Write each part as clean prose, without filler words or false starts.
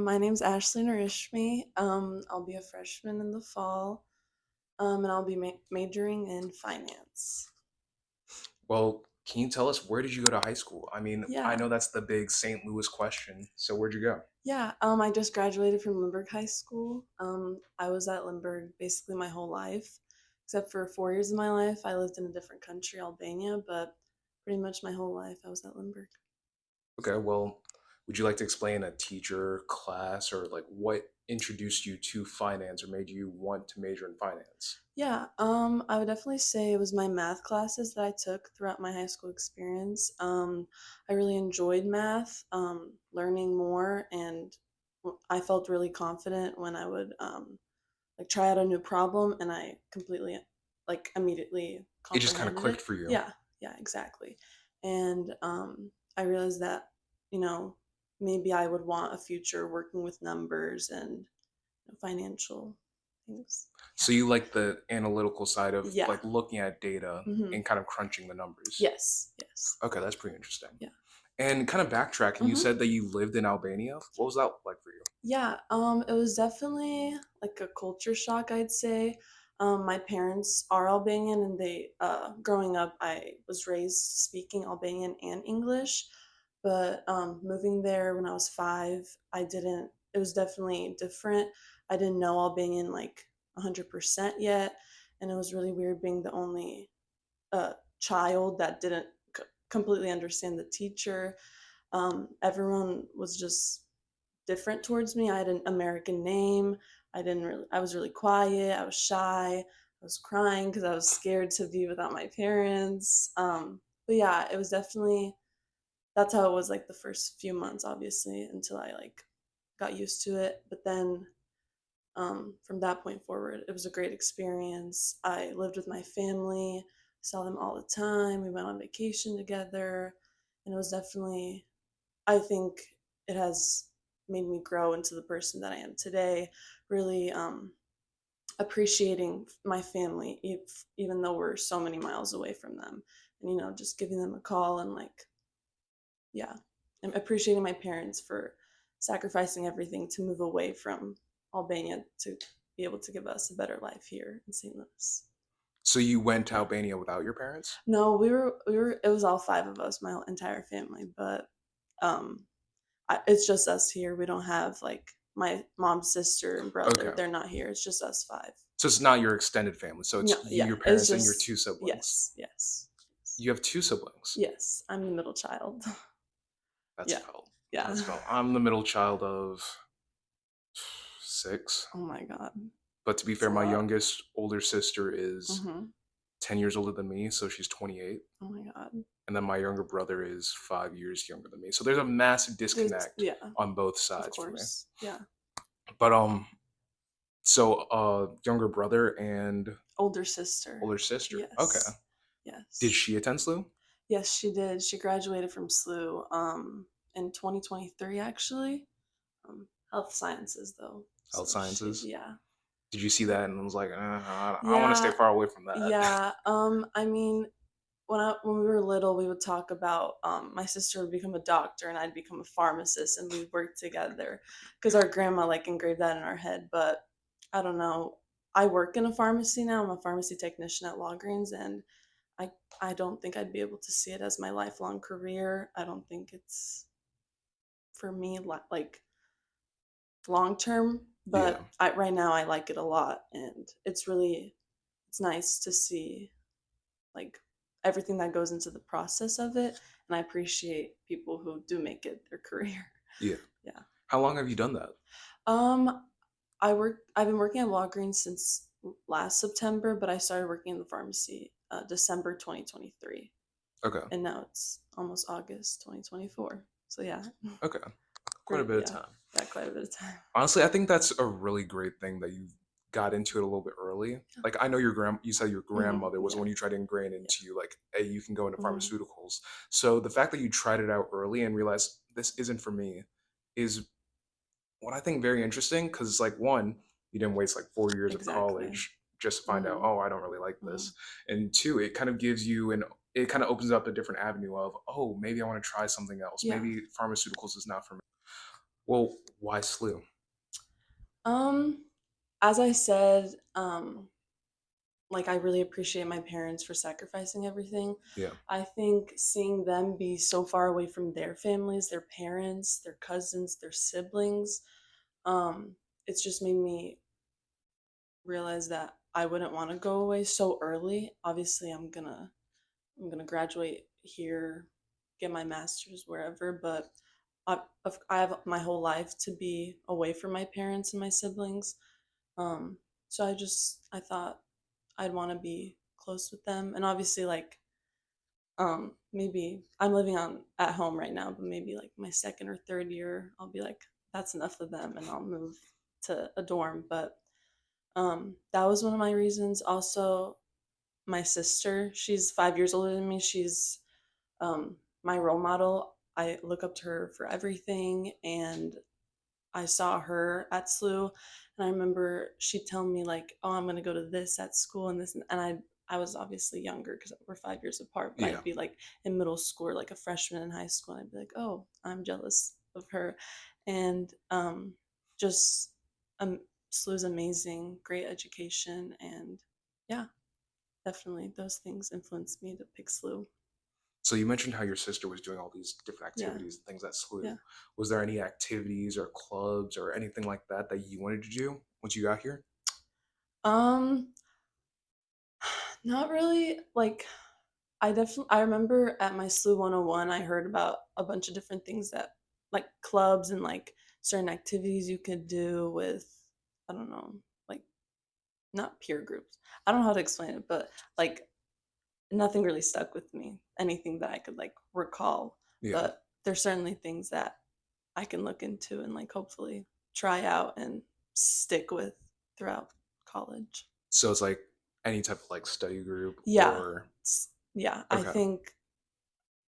My name's Ashley Nurishmi. I'll be a freshman in the fall, and I'll be majoring in finance. Well, can you tell us where did you go to high school? I mean, I Yeah, know that's the big St. Louis question. So where'd you go? yeah. I just graduated from Lindbergh High School. I was at Lindbergh basically my whole life, except for 4 years of my life. I lived in a different country, Albania, but pretty much my whole life I was at Lindbergh. Okay, well, would you like to explain a teacher, class, or like what introduced you to finance or made you want to major in finance? Yeah, I would definitely say it was my math classes that I took throughout my high school experience. I really enjoyed math, learning more, and I felt really confident when I would like try out a new problem, and I completely, like, immediately It just kind of comprehended clicked it. for you. Yeah, yeah, exactly. And I realized that you know maybe I would want a future working with numbers and financial things. So you like the analytical side of Yeah. like looking at data Hmm. and kind of crunching the numbers. Yes, yes. Okay, that's pretty interesting. Yeah. And kind of backtracking, you Mhm. said that you lived in Albania. What was that like for you? Yeah, it was definitely like a culture shock, I'd say. My parents are Albanian, and growing up, I was raised speaking Albanian and English. But moving there when I was 5, it was definitely different. I didn't know Albanian like 100% yet. And it was really weird being the only child that didn't completely understand the teacher. Everyone was just different towards me. I had an American name. I was really quiet. I was shy. I was crying because I was scared to be without my parents. But yeah, it was definitely that's how it was like the first few months, obviously, until I like got used to it. But then from that point forward, it was a great experience. I lived with my family, saw them all the time. We went on vacation together, and it was definitely, I think it has made me grow into the person that I am today, really appreciating my family, even though we're so many miles away from them. And, just giving them a call and, like, yeah, and appreciating my parents for sacrificing everything to move away from Albania to be able to give us a better life here in St. Louis. So you went to Yeah. Albania without your parents? No, it was all five of us, my entire family, but um it's just us here. We don't have like my mom's sister and brother. Okay. They're not here. It's just us five. So it's not your extended family. So No, it's you, yeah, your it's parents, and your just two siblings. yes, yes, yes, You have two siblings. yes. I'm the middle child. That's Yeah, felt. yeah. That's felt. I'm the middle child of six. Oh my god, But to be it's fair, a my lot. youngest older sister is Hmm. 10 years older than me, so she's 28. Oh my god. And then my younger brother is 5 years younger than me. So there's a massive disconnect Yeah, on both of sides for me. course. Yeah, But so younger brother and older sister. older sister. Okay. Yes, Did yes, she attend SLU? yes. She did. She graduated from SLU in 2023, actually. Health sciences though. Health So she, sciences? yeah. Did you see that and was like, I want to stay Yeah, far away from that? yeah. I mean, when we were little, we would talk about my sister would become a doctor and I'd become a pharmacist, and we'd work together because our grandma like engraved that in our head. But I don't know. I work in a pharmacy now. I'm a pharmacy technician at Walgreens, and I I don't think I'd be able to see it as my lifelong career. I don't think it's for me like long term. Yeah. But right now, I like it a lot, and it's nice to see like everything that goes into the process of it, and I appreciate people who do make it their career. Yeah. Yeah. How long have you done that? Um I've been working at Walgreens since last September, but I started working in the pharmacy December 2023, Okay. and now it's almost August 2024. So yeah. Okay. Quite a Great. bit of Yeah. time. Yeah, quite a bit of time. Honestly, I think that's a really great thing that you got into it a little bit early. Yeah. Like I know you said your grandmother was the Yeah. one you tried to ingrain Yeah. into you, like, hey, you can go into Hmm. pharmaceuticals. So the fact that you tried it out early and realized this isn't for me is what I think very interesting because it's like one, you didn't waste like 4 years of Exactly. college just to find out, Hmm. oh, I don't really like Hmm. this. And two, it kind of gives you it kind of opens up a different avenue of, oh, maybe I want to try something else. Yeah. Maybe pharmaceuticals is not for me. Well, why SLU? Um, as I said, like I really appreciate my parents for sacrificing everything. Yeah. I think seeing them be so far away from their families, their parents, their cousins, their siblings, um, it's just made me realize that I wouldn't want to go away so early. Obviously, I'm gonna graduate here, get my master's wherever, but I have my whole life to be away from my parents and my siblings. Um, so I thought I'd want to be close with them, and obviously, like, maybe I'm living on at home right now, but maybe like my second or third year, I'll be like, that's enough of them, and I'll move to a dorm. But that was one of my reasons. Also, my sister, she's 5 years older than me. She's my role model. I look up to her for everything, and I saw her at SLU, and I remember she'd tell me like, "Oh, I'm gonna go to this at school and this," and I was obviously younger because we're 5 years apart, but Yeah. I'd be like in middle school or like a freshman in high school, and I'd be like, "Oh, I'm jealous of her," and just SLU's amazing, great education, and yeah, definitely those things influenced me to pick SLU. So you mentioned how your sister was doing all these different Yeah, activities and things at yeah. SLU. Was there any activities or clubs or anything like that that you wanted to do once you got here? Um, not really. Like, I remember at my SLU 101, I heard about a bunch of different things that like clubs and like certain activities you could do with, I don't know, like not peer groups. I don't know how to explain it, but like nothing really stuck with me. Anything that I could like recall, Yeah. but there's certainly things that I can look into and like hopefully try out and stick with throughout college. So it's like any type of like study group Yeah. or Yeah, I okay. think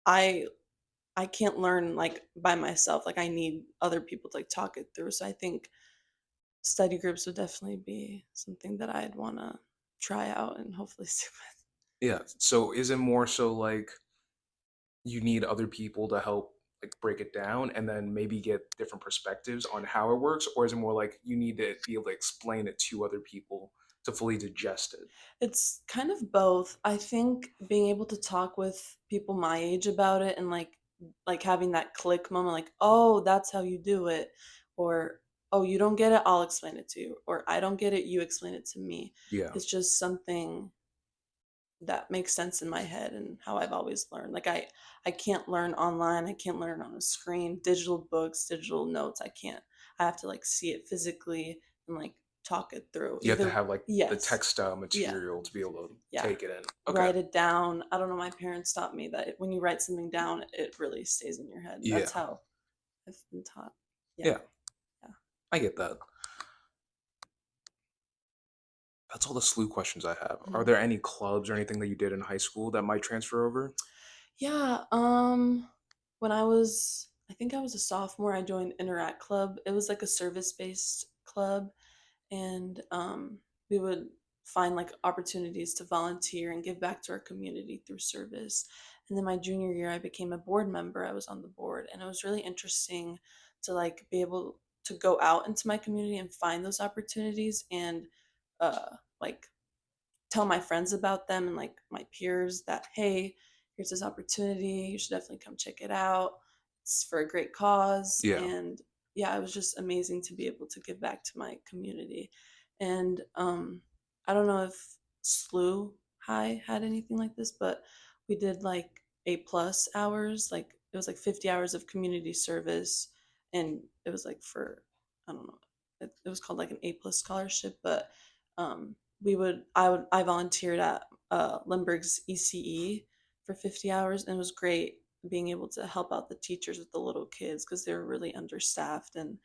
I I can't learn like by myself. Like I need other people to like talk it through. So I think study groups would definitely be something that I'd want to try out and hopefully stick with. Yeah. So is it more so like you need other people to help like break it down and then maybe get different perspectives on how it works, or is it more like you need to be able to explain it to other people to fully digest it? It's kind of both. I think being able to talk with people my age about it and like having that click moment like, "Oh, that's how you do it," or "Oh, you don't get it, I'll explain it to you," or "I don't get it, you explain it to me." Yeah. It's just something that makes sense in my head and how I've always learned. Like I can't learn online, I can't learn on a screen, digital books, digital notes, I can't. I have to like see it physically and like talk it through. You have to Either have like the yes. textile Yeah. material to be able to Yeah. take it in. Okay. Write it down. I don't know, my parents taught me that when you write something down, it really stays in your head. And that's Yeah. how I've been taught. Yeah. Yeah. Yeah. I get that. That's all the slew questions I have. Are Mhm. there any clubs or anything that you did in high school that might transfer over? Yeah, when I think I was a sophomore, I joined Interact Club. It was like a service-based club, and we would find like opportunities to volunteer and give back to our community through service. And then my junior year, I became a board member. I was on the board, and it was really interesting to like be able to go out into my community and find those opportunities and like tell my friends about them and like my peers that hey, here's this opportunity, you should definitely come check it out, it's for a great cause. Yeah. And yeah, it was just amazing to be able to give back to my community. And I don't know if SLU High had anything like this, but we did like A+ hours, like it was like 50 hours of community service, and it was like for, I don't know, it was called like an A+ scholarship. But I volunteered at Lindbergh's ECE for 50 hours, and it was great being able to help out the teachers with the little kids because they were really understaffed, and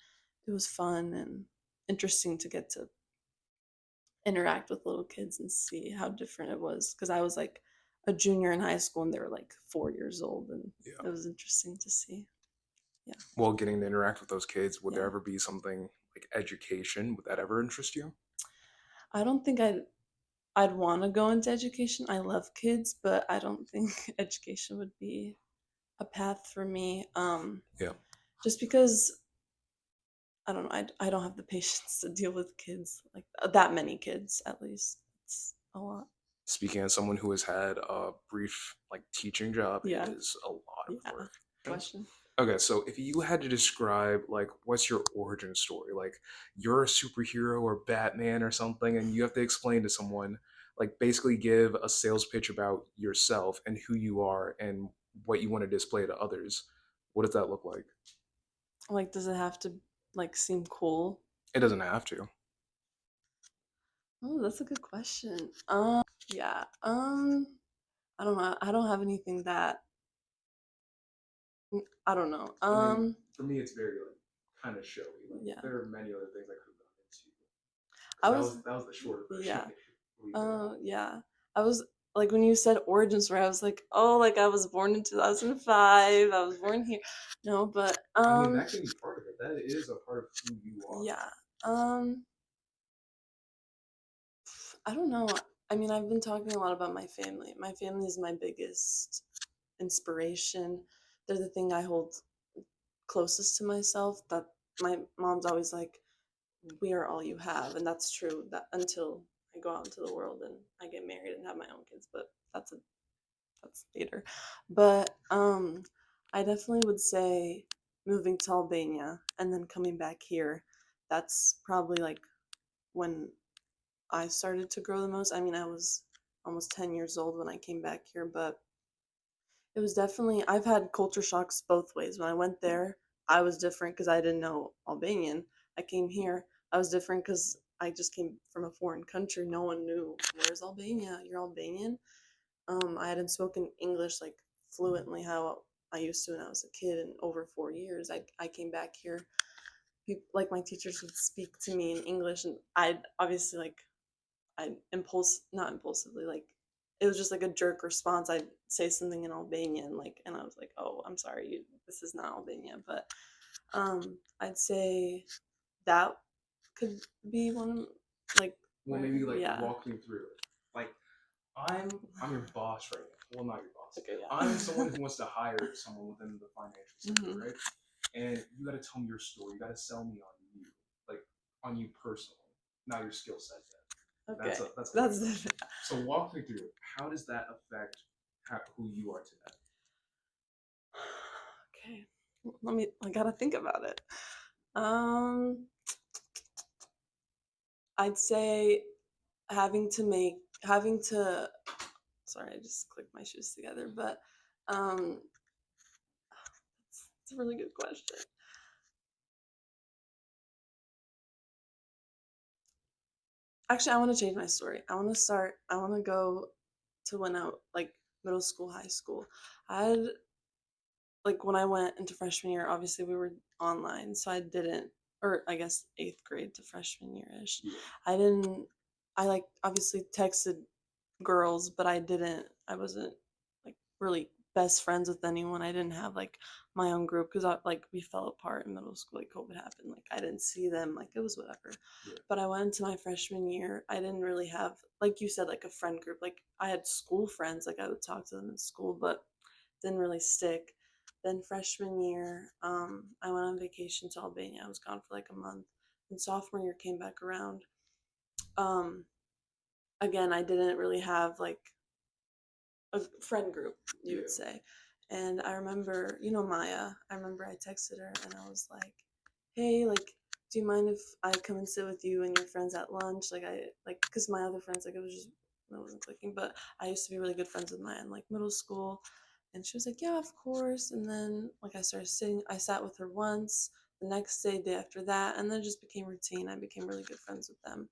it was fun and interesting to get to interact with little kids and see how different it was because I was like a junior in high school and they were like 4 years old, and Yeah. it was interesting to see. Yeah, Well, getting to interact with those kids, would there yeah. ever be something like education? Would that ever interest you? I don't think I'd want to go into education. I love kids, but I don't think education would be a path for me. Yeah. Just because I don't know. I don't have the patience to deal with kids like that many kids at least. It's a lot. Speaking as someone who has had a brief like teaching job, it Yeah. is a lot of Yeah. work. Question. Okay, so if you had to describe like what's your origin story, like you're a superhero or Batman or something, and you have to explain to someone, like basically give a sales pitch about yourself and who you are and what you want to display to others, what does that look like? Like, does it have to like seem cool? It doesn't have to. Oh, that's a good question. Yeah. I don't know. I don't have anything that I don't know. I mean, for me, it's very like kind of showy. Like Yeah. there are many other things I could have gone into, I because was that was the shorter version. yeah. Believe it or not. Yeah. I was like when you said origin story, I was like, oh, like I was born in 2005. I was born here. No, but I mean, that can be part of it. That is a part of who you are. yeah. Um, I don't know. I mean, I've been talking a lot about my family. My family is my biggest inspiration. They're the thing I hold closest to myself. That my mom's always like, we are all you have, and that's true. That until I go out into the world and I get married and have my own kids, but that's later. But I definitely would say moving to Albania and then coming back here. That's probably like when I started to grow the most. I mean, I was almost 10 years old when I came back here, but it was definitely, I've had culture shocks both ways. When I went there, I was different because I didn't know Albanian. I came here, I was different because I just came from a foreign country. No one knew, where's Albania? You're Albanian? I hadn't spoken English like fluently how I used to when I was a kid in over 4 years. I came back here. Like my teachers would speak to me in English, and I'd obviously like I not impulsively, like it was just like a jerk response. I'd say something in Albanian, like, and I was like, "Oh, I'm sorry, this is not Albania." But I'd say that could be one, like, Well, maybe like yeah, walk me through it. Like I'm your boss right now. Well, not your boss. okay, I'm yeah, someone who wants to hire someone within the financial sector, hmm right? And you got to tell me your story. You got to sell me on you, like on you personally, not your skill set yet. okay, That's a big that's question. So walk me through it. How does that affect who you are today? okay. I gotta think about it. Um, I'd say having to. Sorry, I just clicked my shoes together, but um, it's a really good question. Actually, I want to change my story. I want to go to when I like middle school, high school. I had like when I went into freshman year, obviously we were online, so I didn't, or I guess eighth grade to freshman year ish. Yeah. I didn't. I like obviously texted girls, but I wasn't like really best friends with anyone. I didn't have like my own group because like we fell apart in middle school. Like COVID happened. Like I didn't see them. Like it was whatever. Yeah. But I went into my freshman year. I didn't really have, like you said, like a friend group. Like I had school friends. Like I would talk to them in school, but didn't really stick. Then freshman year, I went on vacation to Albania. I was gone for like a month. And sophomore year came back around. Um, Again, I didn't really have like a friend group, you would Yeah. say. And I remember, Maya, I remember I texted her and I was like, hey, like, do you mind if I come and sit with you and your friends at lunch? Because my other friends, like, it wasn't clicking, but I used to be really good friends with Maya in like middle school. And she was like, yeah, of course. And then, like, I sat with her once, the next day, day after that, and then it just became routine. I became really good friends with them.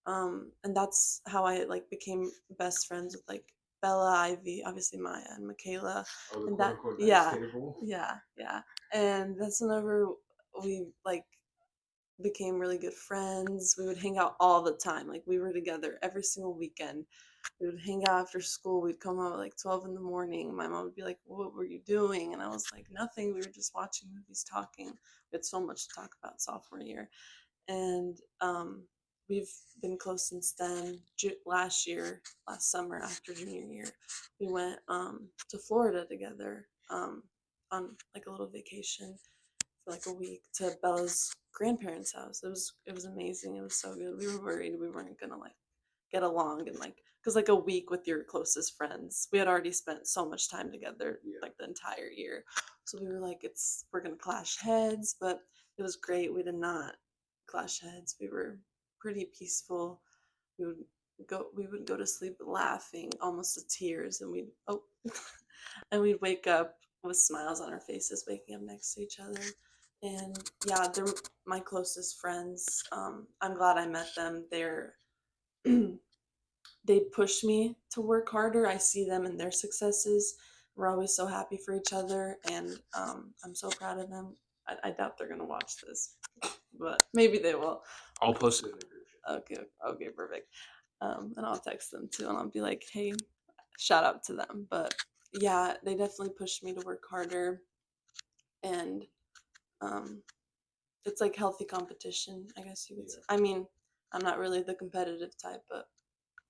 And that's how I like became best friends with like Bella, Ivy, obviously Maya and Michaela, Oh, the and quote that unquote nice yeah, table. yeah, and that's whenever we like became really good friends. We would hang out all the time, like we were together every single weekend. We would hang out after school. We'd come out at like 12 in the morning. My mom would be like, what were you doing? And I was like, nothing. We were just watching movies, talking. We had so much to talk about sophomore year, and we've been close since then. Last summer after junior year, we went to Florida together on like a little vacation for like a week to Bella's grandparents' house. It was amazing. It was so good. We were worried we weren't gonna like get along and like because like a week with your closest friends, we had already spent so much time together Yeah. like the entire year, so we were like we're gonna clash heads, but it was great. We did not clash heads. We were pretty peaceful. We would we would go to sleep laughing almost to tears, and we'd and we'd wake up with smiles on our faces, waking up next to each other. And yeah, they're my closest friends. I'm glad I met them. They push me to work harder. I see them in their successes. We're always so happy for each other, and I'm so proud of them. I doubt they're gonna watch this, but maybe they will. I'll post it in the group chat. Okay, okay, perfect. And I'll text them too, and I'll be like, "Hey, shout out to them." But yeah, they definitely pushed me to work harder, and um, it's like healthy competition, I guess you would say. I mean, I'm not really the competitive type, but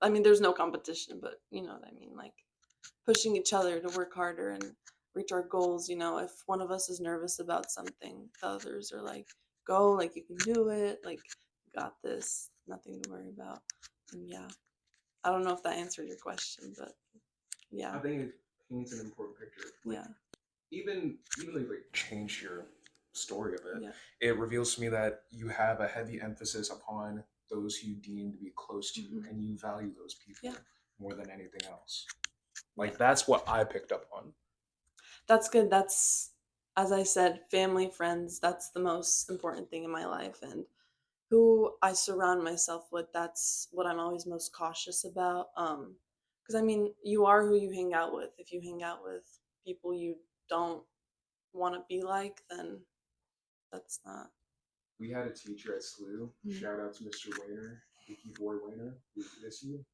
I mean, there's no competition, but you know what I mean, like pushing each other to work harder and reach our goals. You know, if one of us is nervous about something, the others are like, "Go, like you can do it, like you got this, nothing to worry about." And yeah, I don't know if that answered your question, but I yeah, think it paints an important picture. Like yeah, even though you like change your story of it, yeah, it reveals to me that you have a heavy emphasis upon those who you deem to be close to you, hmm, and you value those people yeah, more than anything else. yeah. Like that's what I picked up on. That's good. That's, as I said, family, friends. That's the most important thing in my life, and who I surround myself with. That's what I'm always most cautious about. Because I mean, you are who you hang out with. If you hang out with people you don't want to be like, then that's not. We had a teacher at SLU. Mhm. Shout out to Mr. Wayner, Icky Boy Wayner. We miss you.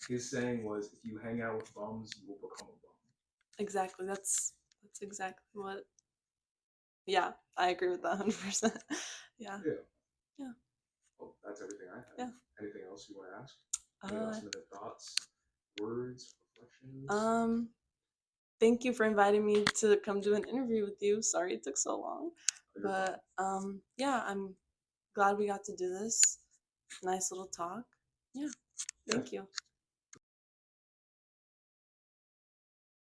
His saying was, "If you hang out with bums, you will become a bum." Exactly. That's exactly what. Yeah, I agree with that 100%. Yeah, Yeah. yeah, Well, that's everything I have. yeah. Anything else you want to ask? Any Uh, last minute thoughts, words, reflections? um, Thank you for inviting me to come do an interview with you. Sorry it took so long. Oh, you're fine. But yeah, I'm glad we got to do this. Nice little talk. Yeah, Yeah. thank you.